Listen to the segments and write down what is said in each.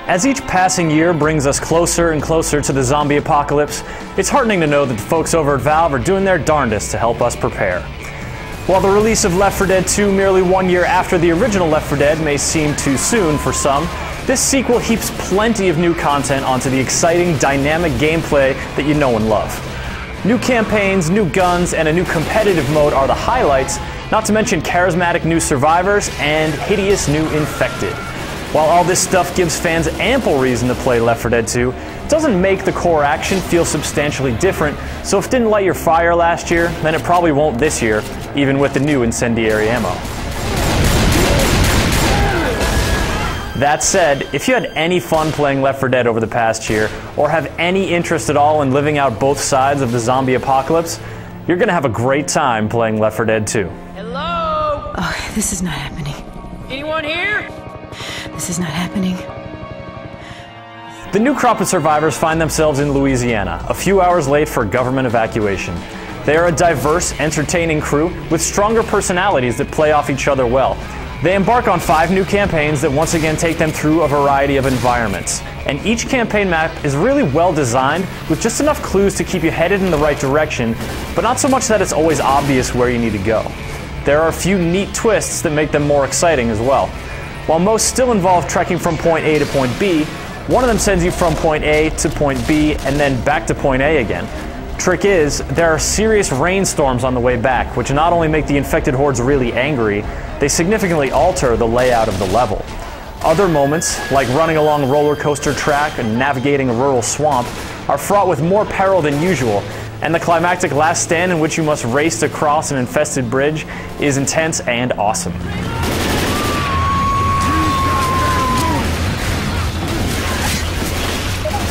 As each passing year brings us closer and closer to the zombie apocalypse, it's heartening to know that the folks over at Valve are doing their darndest to help us prepare. While the release of Left 4 Dead 2 merely 1 year after the original Left 4 Dead may seem too soon for some, this sequel heaps plenty of new content onto the exciting, dynamic gameplay that you know and love. New campaigns, new guns, and a new competitive mode are the highlights, not to mention charismatic new survivors and hideous new infected. While all this stuff gives fans ample reason to play Left 4 Dead 2, it doesn't make the core action feel substantially different, so if it didn't light your fire last year, then it probably won't this year, even with the new incendiary ammo. That said, if you had any fun playing Left 4 Dead over the past year, or have any interest at all in living out both sides of the zombie apocalypse, you're gonna have a great time playing Left 4 Dead 2. Hello? Oh, this is not happening. Anyone here? This is not happening. The new crop of survivors find themselves in Louisiana, a few hours late for government evacuation. They are a diverse, entertaining crew with stronger personalities that play off each other well. They embark on 5 new campaigns that once again take them through a variety of environments. And each campaign map is really well designed, with just enough clues to keep you headed in the right direction, but not so much that it's always obvious where you need to go. There are a few neat twists that make them more exciting as well. While most still involve trekking from point A to point B, one of them sends you from point A to point B and then back to point A again. Trick is, there are serious rainstorms on the way back, which not only make the infected hordes really angry, they significantly alter the layout of the level. Other moments, like running along a roller coaster track and navigating a rural swamp, are fraught with more peril than usual, and the climactic last stand in which you must race across an infested bridge is intense and awesome.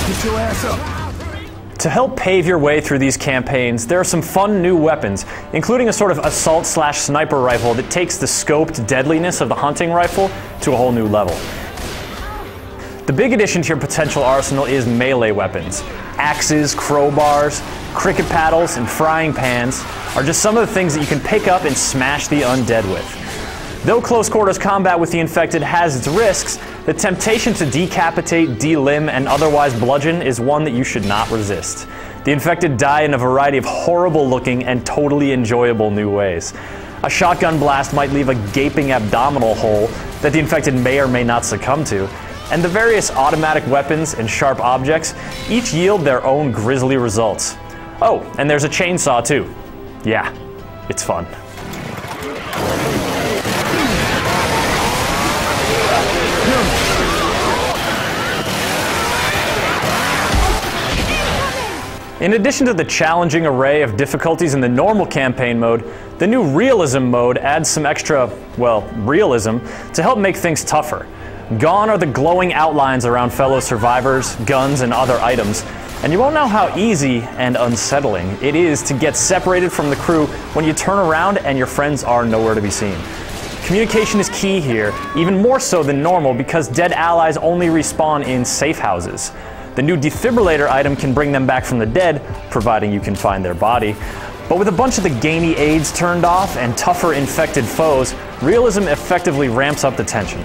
Get your ass up. To help pave your way through these campaigns, there are some fun new weapons, including a sort of assault/sniper rifle that takes the scoped deadliness of the hunting rifle to a whole new level. The big addition to your potential arsenal is melee weapons. Axes, crowbars, cricket paddles, and frying pans are just some of the things that you can pick up and smash the undead with. Though close quarters combat with the infected has its risks, the temptation to decapitate, delimb, and otherwise bludgeon is one that you should not resist. The infected die in a variety of horrible looking and totally enjoyable new ways. A shotgun blast might leave a gaping abdominal hole that the infected may or may not succumb to, and the various automatic weapons and sharp objects each yield their own grisly results. Oh, and there's a chainsaw too. Yeah, it's fun. In addition to the challenging array of difficulties in the normal campaign mode, the new realism mode adds some extra, well, realism to help make things tougher. Gone are the glowing outlines around fellow survivors, guns, and other items, and you won't know how easy and unsettling it is to get separated from the crew when you turn around and your friends are nowhere to be seen. Communication is key here, even more so than normal because dead allies only respawn in safe houses. The new defibrillator item can bring them back from the dead, providing you can find their body. But with a bunch of the gamey aids turned off and tougher infected foes, realism effectively ramps up the tension.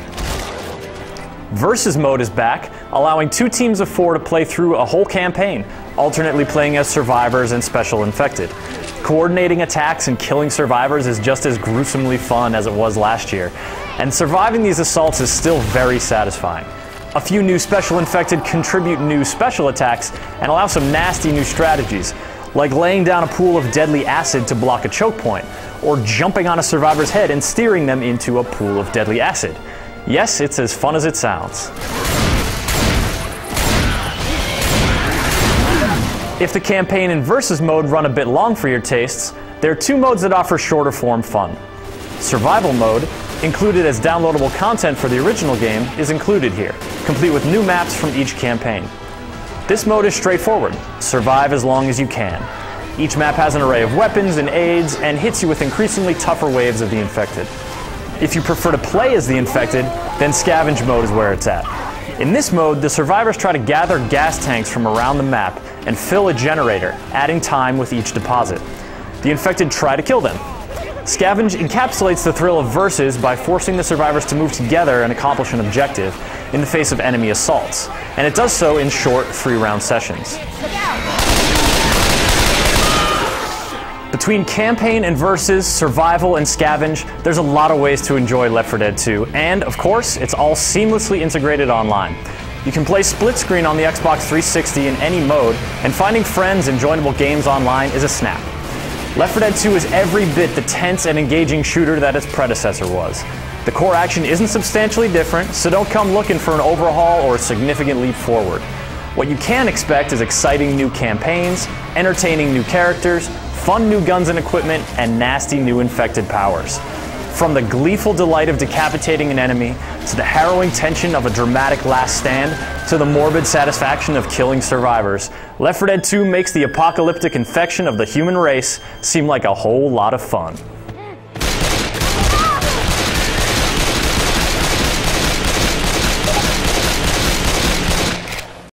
Versus mode is back, allowing 2 teams of 4 to play through a whole campaign, alternately playing as survivors and special infected. Coordinating attacks and killing survivors is just as gruesomely fun as it was last year, and surviving these assaults is still very satisfying. A few new special infected contribute new special attacks and allow some nasty new strategies, like laying down a pool of deadly acid to block a choke point, or jumping on a survivor's head and steering them into a pool of deadly acid. Yes, it's as fun as it sounds. If the campaign and versus mode run a bit long for your tastes, there are 2 modes that offer shorter form fun. Survival mode, included as downloadable content for the original game, is included here, complete with new maps from each campaign. This mode is straightforward. Survive as long as you can. Each map has an array of weapons and aids and hits you with increasingly tougher waves of the infected. If you prefer to play as the infected, then scavenge mode is where it's at. In this mode, the survivors try to gather gas tanks from around the map and fill a generator, adding time with each deposit. The infected try to kill them. Scavenge encapsulates the thrill of versus by forcing the survivors to move together and accomplish an objective in the face of enemy assaults, and it does so in short 3-round sessions. Between campaign and versus, survival and scavenge, there's a lot of ways to enjoy Left 4 Dead 2, and of course, it's all seamlessly integrated online. You can play split screen on the Xbox 360 in any mode, and finding friends and joinable games online is a snap. Left 4 Dead 2 is every bit the tense and engaging shooter that its predecessor was. The core action isn't substantially different, so don't come looking for an overhaul or a significant leap forward. What you can expect is exciting new campaigns, entertaining new characters, fun new guns and equipment, and nasty new infected powers. From the gleeful delight of decapitating an enemy, to the harrowing tension of a dramatic last stand, to the morbid satisfaction of killing survivors, Left 4 Dead 2 makes the apocalyptic infection of the human race seem like a whole lot of fun.